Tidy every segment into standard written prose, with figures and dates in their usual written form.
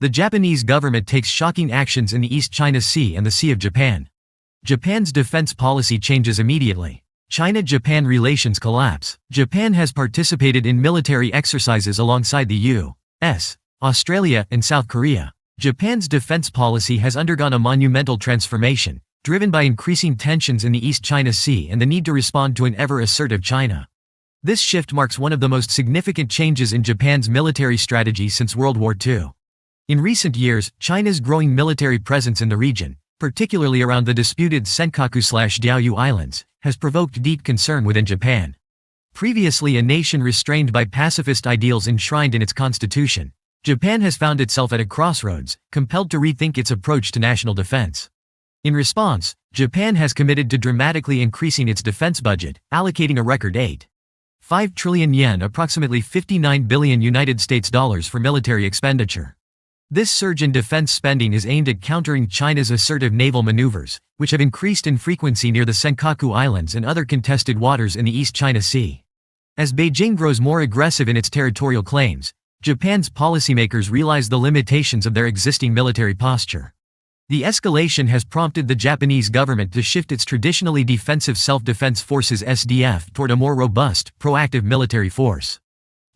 The Japanese government takes shocking actions in the East China Sea and the Sea of Japan. Japan's defense policy changes immediately. China-Japan relations collapse. Japan has participated in military exercises alongside the U.S., Australia, and South Korea. Japan's defense policy has undergone a monumental transformation, driven by increasing tensions in the East China Sea and the need to respond to an ever-assertive China. This shift marks one of the most significant changes in Japan's military strategy since World War II. In recent years, China's growing military presence in the region, particularly around the disputed Senkaku Islands, has provoked deep concern within Japan. Previously a nation restrained by pacifist ideals enshrined in its constitution, Japan has found itself at a crossroads, compelled to rethink its approach to national defense. In response, Japan has committed to dramatically increasing its defense budget, allocating a record 8.5 trillion yen, approximately $59 billion United States dollars for military expenditure. This surge in defense spending is aimed at countering China's assertive naval maneuvers, which have increased in frequency near the Senkaku Islands and other contested waters in the East China Sea. As Beijing grows more aggressive in its territorial claims, Japan's policymakers realize the limitations of their existing military posture. The escalation has prompted the Japanese government to shift its traditionally defensive Self-Defense Forces (SDF) toward a more robust, proactive military force.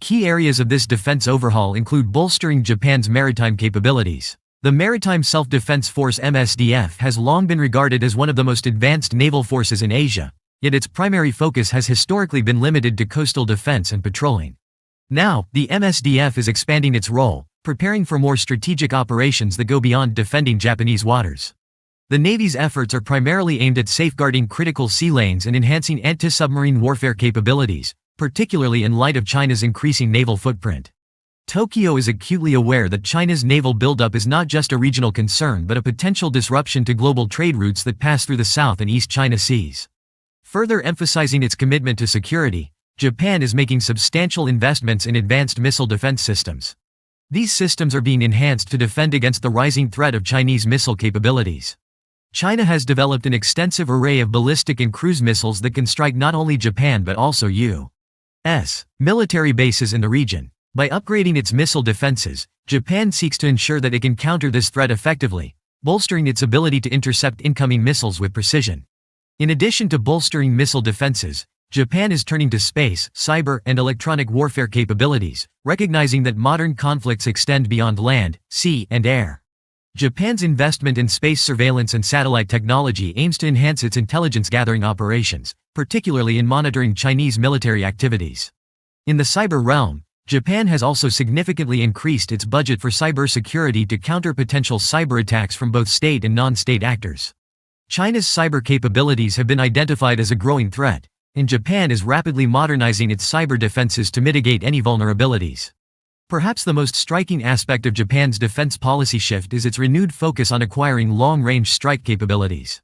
Key areas of this defense overhaul include bolstering Japan's maritime capabilities. The Maritime Self-Defense Force (MSDF) has long been regarded as one of the most advanced naval forces in Asia, yet its primary focus has historically been limited to coastal defense and patrolling. Now, the MSDF is expanding its role, preparing for more strategic operations that go beyond defending Japanese waters. The Navy's efforts are primarily aimed at safeguarding critical sea lanes and enhancing anti-submarine warfare capabilities, particularly in light of China's increasing naval footprint. Tokyo is acutely aware that China's naval buildup is not just a regional concern but a potential disruption to global trade routes that pass through the South and East China Seas. Further emphasizing its commitment to security, Japan is making substantial investments in advanced missile defense systems. These systems are being enhanced to defend against the rising threat of Chinese missile capabilities. China has developed an extensive array of ballistic and cruise missiles that can strike not only Japan but also U.S. military bases in the region. By upgrading its missile defenses, Japan seeks to ensure that it can counter this threat effectively, bolstering its ability to intercept incoming missiles with precision. In addition to bolstering missile defenses, Japan is turning to space, cyber, and electronic warfare capabilities, recognizing that modern conflicts extend beyond land, sea, and air. Japan's investment in space surveillance and satellite technology aims to enhance its intelligence-gathering operations, particularly in monitoring Chinese military activities. In the cyber realm, Japan has also significantly increased its budget for cybersecurity to counter potential cyber attacks from both state and non-state actors. China's cyber capabilities have been identified as a growing threat, and Japan is rapidly modernizing its cyber defenses to mitigate any vulnerabilities. Perhaps the most striking aspect of Japan's defense policy shift is its renewed focus on acquiring long-range strike capabilities.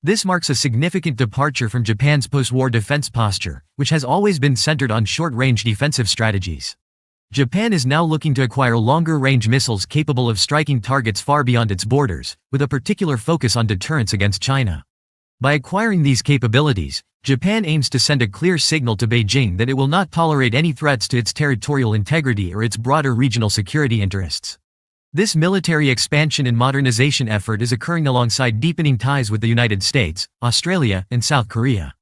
This marks a significant departure from Japan's post-war defense posture, which has always been centered on short-range defensive strategies. Japan is now looking to acquire longer-range missiles capable of striking targets far beyond its borders, with a particular focus on deterrence against China. By acquiring these capabilities, Japan aims to send a clear signal to Beijing that it will not tolerate any threats to its territorial integrity or its broader regional security interests. This military expansion and modernization effort is occurring alongside deepening ties with the United States, Australia, and South Korea.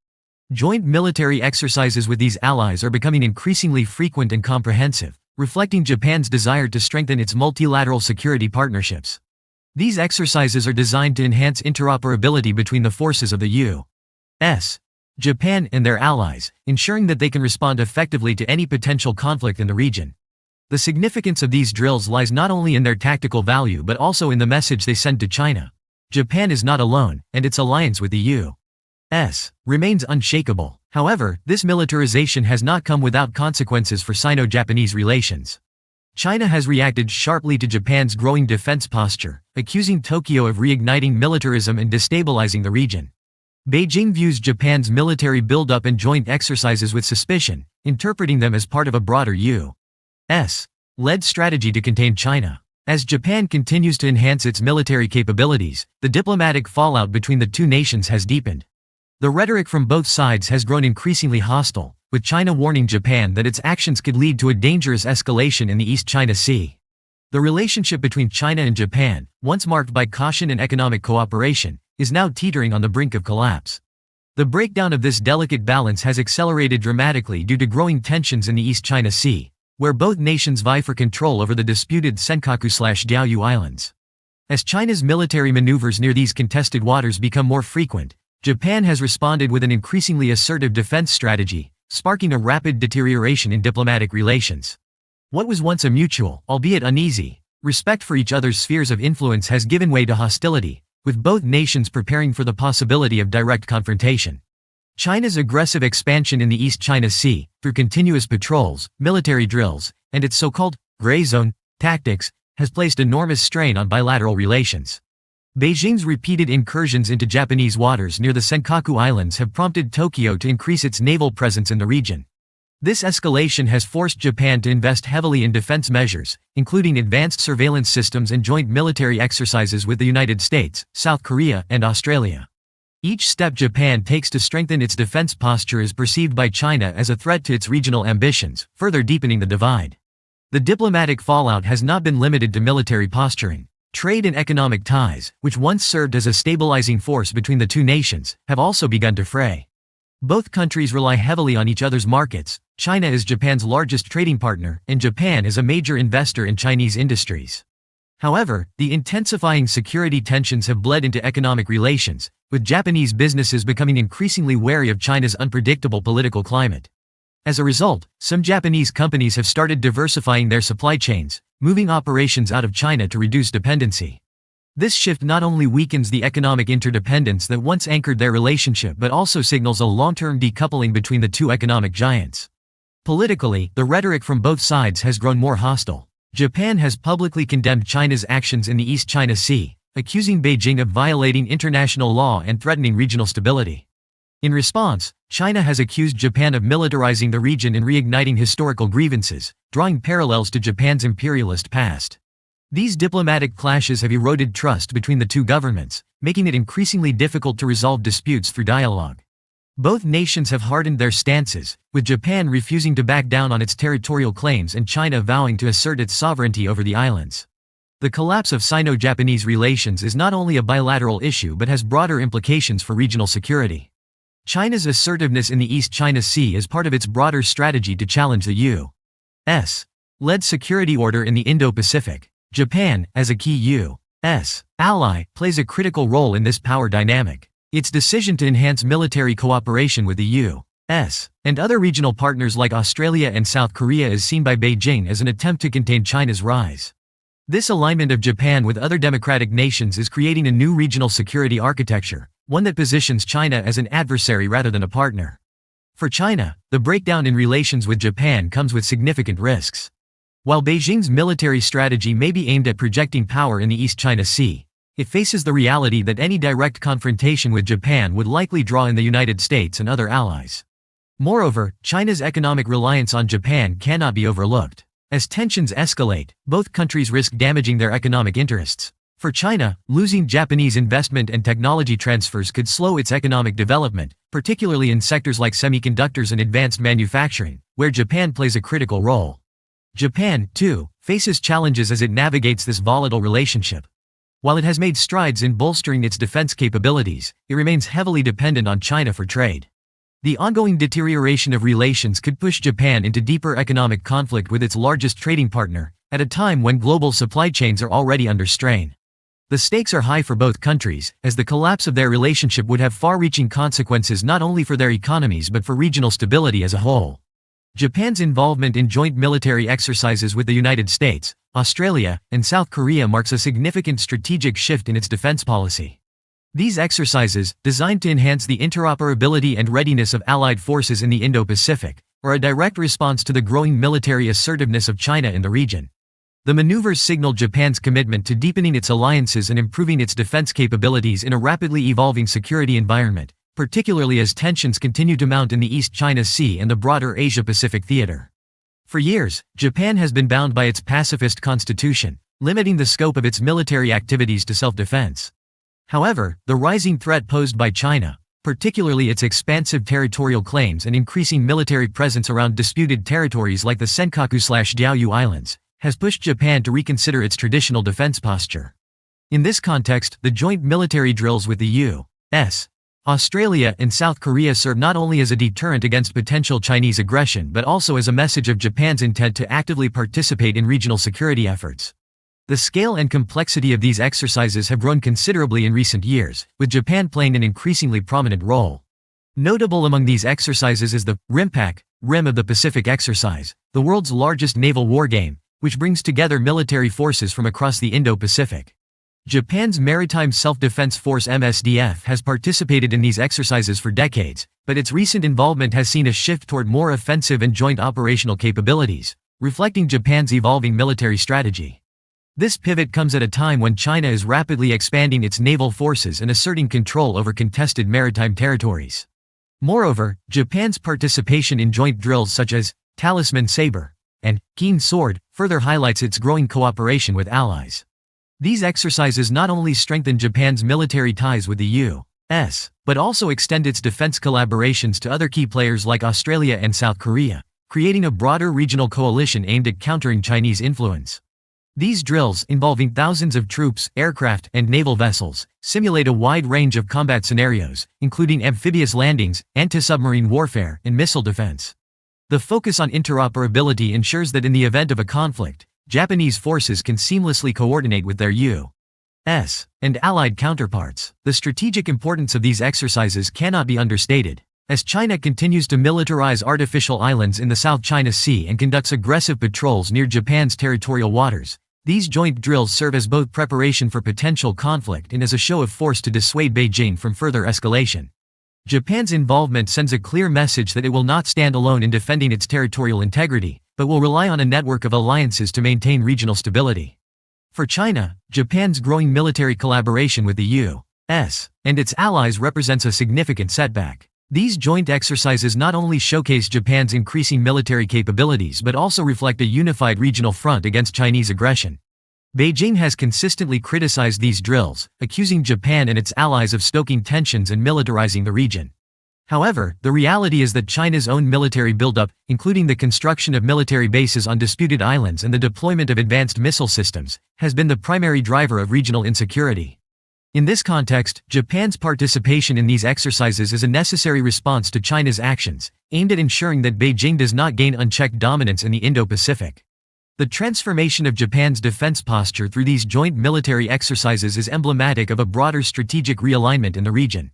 Joint military exercises with these allies are becoming increasingly frequent and comprehensive, reflecting Japan's desire to strengthen its multilateral security partnerships. These exercises are designed to enhance interoperability between the forces of the U.S., Japan, and their allies, ensuring that they can respond effectively to any potential conflict in the region. The significance of these drills lies not only in their tactical value but also in the message they send to China. Japan is not alone, and its alliance with the U.S. remains unshakable. However, this militarization has not come without consequences for Sino-Japanese relations. China has reacted sharply to Japan's growing defense posture, accusing Tokyo of reigniting militarism and destabilizing the region. Beijing views Japan's military buildup and joint exercises with suspicion, interpreting them as part of a broader U.S.-led strategy to contain China. As Japan continues to enhance its military capabilities, the diplomatic fallout between the two nations has deepened. The rhetoric from both sides has grown increasingly hostile, with China warning Japan that its actions could lead to a dangerous escalation in the East China Sea. The relationship between China and Japan, once marked by caution and economic cooperation, is now teetering on the brink of collapse. The breakdown of this delicate balance has accelerated dramatically due to growing tensions in the East China Sea, where both nations vie for control over the disputed Senkaku Islands. As China's military maneuvers near these contested waters become more frequent, Japan has responded with an increasingly assertive defense strategy, sparking a rapid deterioration in diplomatic relations. What was once a mutual, albeit uneasy, respect for each other's spheres of influence has given way to hostility, with both nations preparing for the possibility of direct confrontation. China's aggressive expansion in the East China Sea, through continuous patrols, military drills, and its so-called gray zone tactics, has placed enormous strain on bilateral relations. Beijing's repeated incursions into Japanese waters near the Senkaku Islands have prompted Tokyo to increase its naval presence in the region. This escalation has forced Japan to invest heavily in defense measures, including advanced surveillance systems and joint military exercises with the United States, South Korea, and Australia. Each step Japan takes to strengthen its defense posture is perceived by China as a threat to its regional ambitions, further deepening the divide. The diplomatic fallout has not been limited to military posturing. Trade and economic ties, which once served as a stabilizing force between the two nations, have also begun to fray. Both countries rely heavily on each other's markets. China is Japan's largest trading partner, and Japan is a major investor in Chinese industries. However, the intensifying security tensions have bled into economic relations, with Japanese businesses becoming increasingly wary of China's unpredictable political climate. As a result, some Japanese companies have started diversifying their supply chains, moving operations out of China to reduce dependency. This shift not only weakens the economic interdependence that once anchored their relationship but also signals a long-term decoupling between the two economic giants. Politically, the rhetoric from both sides has grown more hostile. Japan has publicly condemned China's actions in the East China Sea, accusing Beijing of violating international law and threatening regional stability. In response, China has accused Japan of militarizing the region and reigniting historical grievances, drawing parallels to Japan's imperialist past. These diplomatic clashes have eroded trust between the two governments, making it increasingly difficult to resolve disputes through dialogue. Both nations have hardened their stances, with Japan refusing to back down on its territorial claims and China vowing to assert its sovereignty over the islands. The collapse of Sino-Japanese relations is not only a bilateral issue but has broader implications for regional security. China's assertiveness in the East China Sea is part of its broader strategy to challenge the U.S. led security order in the Indo-Pacific. Japan, as a key U.S. ally, plays a critical role in this power dynamic. Its decision to enhance military cooperation with the U.S. and other regional partners like Australia and South Korea is seen by Beijing as an attempt to contain China's rise. This alignment of Japan with other democratic nations is creating a new regional security architecture, one that positions China as an adversary rather than a partner. For China, the breakdown in relations with Japan comes with significant risks. While Beijing's military strategy may be aimed at projecting power in the East China Sea, it faces the reality that any direct confrontation with Japan would likely draw in the United States and other allies. Moreover, China's economic reliance on Japan cannot be overlooked. As tensions escalate, both countries risk damaging their economic interests. For China, losing Japanese investment and technology transfers could slow its economic development, particularly in sectors like semiconductors and advanced manufacturing, where Japan plays a critical role. Japan, too, faces challenges as it navigates this volatile relationship. While it has made strides in bolstering its defense capabilities, it remains heavily dependent on China for trade. The ongoing deterioration of relations could push Japan into deeper economic conflict with its largest trading partner, at a time when global supply chains are already under strain. The stakes are high for both countries, as the collapse of their relationship would have far-reaching consequences not only for their economies but for regional stability as a whole. Japan's involvement in joint military exercises with the United States, Australia, and South Korea marks a significant strategic shift in its defense policy. These exercises, designed to enhance the interoperability and readiness of allied forces in the Indo-Pacific, are a direct response to the growing military assertiveness of China in the region. The maneuvers signal Japan's commitment to deepening its alliances and improving its defense capabilities in a rapidly evolving security environment, particularly as tensions continue to mount in the East China Sea and the broader Asia-Pacific theater. For years, Japan has been bound by its pacifist constitution, limiting the scope of its military activities to self-defense. However, the rising threat posed by China, particularly its expansive territorial claims and increasing military presence around disputed territories like the Senkaku Islands, has pushed Japan to reconsider its traditional defense posture. In this context, the joint military drills with the U.S., Australia, and South Korea serve not only as a deterrent against potential Chinese aggression but also as a message of Japan's intent to actively participate in regional security efforts. The scale and complexity of these exercises have grown considerably in recent years, with Japan playing an increasingly prominent role. Notable among these exercises is the RIMPAC, Rim of the Pacific exercise, the world's largest naval wargame, which brings together military forces from across the Indo-Pacific. Japan's Maritime Self-Defense Force (MSDF) has participated in these exercises for decades, but its recent involvement has seen a shift toward more offensive and joint operational capabilities, reflecting Japan's evolving military strategy. This pivot comes at a time when China is rapidly expanding its naval forces and asserting control over contested maritime territories. Moreover, Japan's participation in joint drills such as Talisman Saber and Keen Sword further highlights its growing cooperation with allies. These exercises not only strengthen Japan's military ties with the U.S., but also extend its defense collaborations to other key players like Australia and South Korea, creating a broader regional coalition aimed at countering Chinese influence. These drills, involving thousands of troops, aircraft, and naval vessels, simulate a wide range of combat scenarios, including amphibious landings, anti-submarine warfare, and missile defense. The focus on interoperability ensures that in the event of a conflict, Japanese forces can seamlessly coordinate with their U.S. and allied counterparts. The strategic importance of these exercises cannot be understated. As China continues to militarize artificial islands in the South China Sea and conducts aggressive patrols near Japan's territorial waters, these joint drills serve as both preparation for potential conflict and as a show of force to dissuade Beijing from further escalation. Japan's involvement sends a clear message that it will not stand alone in defending its territorial integrity, but will rely on a network of alliances to maintain regional stability. For China, Japan's growing military collaboration with the U.S. and its allies represents a significant setback. These joint exercises not only showcase Japan's increasing military capabilities but also reflect a unified regional front against Chinese aggression. Beijing has consistently criticized these drills, accusing Japan and its allies of stoking tensions and militarizing the region. However, the reality is that China's own military buildup, including the construction of military bases on disputed islands and the deployment of advanced missile systems, has been the primary driver of regional insecurity. In this context, Japan's participation in these exercises is a necessary response to China's actions, aimed at ensuring that Beijing does not gain unchecked dominance in the Indo-Pacific. The transformation of Japan's defense posture through these joint military exercises is emblematic of a broader strategic realignment in the region.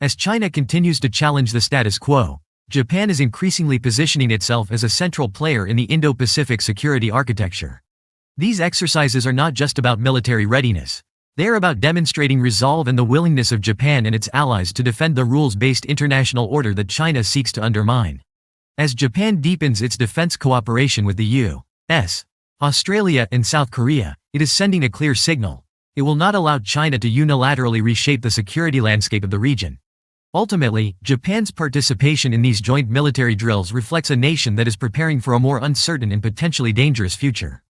As China continues to challenge the status quo, Japan is increasingly positioning itself as a central player in the Indo-Pacific security architecture. These exercises are not just about military readiness. They are about demonstrating resolve and the willingness of Japan and its allies to defend the rules-based international order that China seeks to undermine. As Japan deepens its defense cooperation with the U.S., Australia, and South Korea, it is sending a clear signal. It will not allow China to unilaterally reshape the security landscape of the region. Ultimately, Japan's participation in these joint military drills reflects a nation that is preparing for a more uncertain and potentially dangerous future.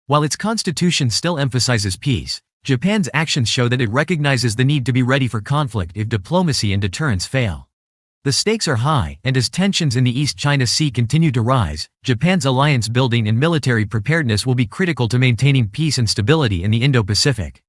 While its constitution still emphasizes peace, Japan's actions show that it recognizes the need to be ready for conflict if diplomacy and deterrence fail. The stakes are high, and as tensions in the East China Sea continue to rise, Japan's alliance building and military preparedness will be critical to maintaining peace and stability in the Indo-Pacific.